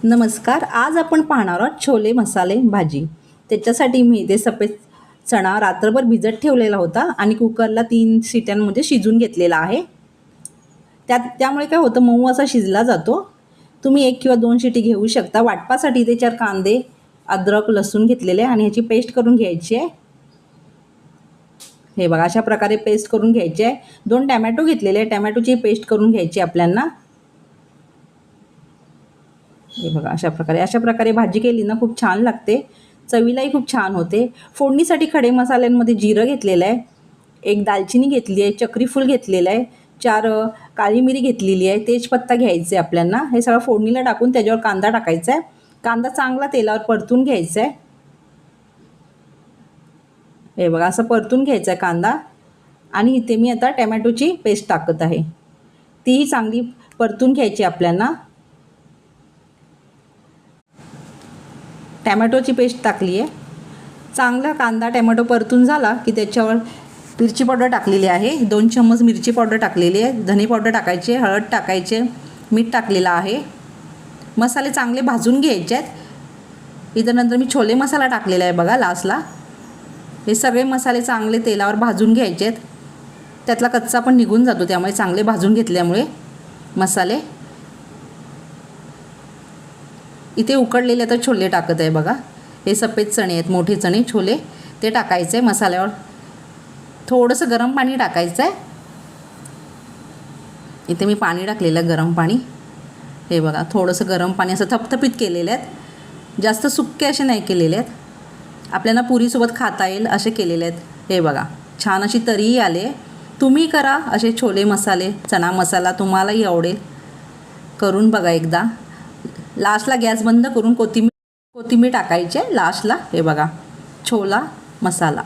नमस्कार. आज आपण पाहणार आहोत छोले मसाले भाजी. त्याच्यासाठी मी इथे सफेद चणा रात्रभर भिजत ठेवलेला होता आणि कुकरला 3 शिट्यांमध्ये शिजून घेतलेला आहे. त्यामुळे काय होतं, मऊ असा शिजला जातो. तुम्ही 1 किंवा 2 शिटी घेऊ शकता. वाटपासाठी इथे 4 कांदे, अद्रक, लसूण घेतलेले आणि ह्याची पेस्ट करून घ्यायची आहे. हे बघा, अशा प्रकारे पेस्ट करून घ्यायची आहे. 2 टोमॅटो घेतलेले आहे. टोमॅटोची पेस्ट करून घ्यायची आपल्याला. हे बघा, अशा प्रकारे भाजी केली ना खूप छान लागते, चवीलाही खूप छान होते. फोडणीसाठी खडे मसाल्यांमध्ये जिरं घेतलेलं आहे, 1 दालचिनी घेतली आहे, चक्रीफूल घेतलेलं आहे, 4 काळी मिरी घेतलेली आहे, तेजपत्ता घ्यायचे आपल्याला. हे सगळं फोडणीला टाकून त्याच्यावर कांदा टाकायचा आहे. कांदा चांगला तेलावर परतून घ्यायचा आहे. हे बघा, असं परतून घ्यायचा आहे कांदा. आणि इथे मी आता टोमॅटोची पेस्ट टाकत आहे, तीही चांगली परतून घ्यायची आपल्याला. टॅमॅटोची पेस्ट टाकली आहे. चांगला कांदा टॅमॅटो परतून झाला की त्याच्यावर मिरची पावडर टाकलेली आहे. 2 चम्मच मिरची पावडर टाकलेली आहे. धने पावडर टाकायचे, हळद टाकायचे, मीठ टाकलेलं आहे. मसाले चांगले भाजून घ्यायचे आहेत. इथं नंतर मी छोले मसाला टाकलेला आहे बघा लास्टला. हे सगळे मसाले चांगले तेलावर भाजून घ्यायचे आहेत. त्यातला कच्चा पण निघून जातो, त्यामुळे चांगले भाजून घेतल्यामुळे मसाले. इथे उकडलेले आता छोले टाकत आहे बघा. हे सफेद चणे आहेत, मोठे चणे छोले, ते टाकायचे आहे मसाल्यावर. थोडंसं गरम पाणी टाकायचं आहे. इथे मी पाणी टाकलेलं गरम पाणी. हे बघा, थोडंसं गरम पाणी असं थपथपीत केलेले आहेत, जास्त सुक्के असे नाही केलेले आहेत. आपल्याला पुरीसोबत खाता येईल असे केलेले आहेत. हे बघा, छान अशी तरीही आले. तुम्ही करा असे छोले मसाले, चणा मसाला तुम्हालाही आवडेल. करून बघा एकदा. लास्टला गॅस बंद करून कोथिंबीर टाकायची लास्टला. हे बघा, छोला मसाला.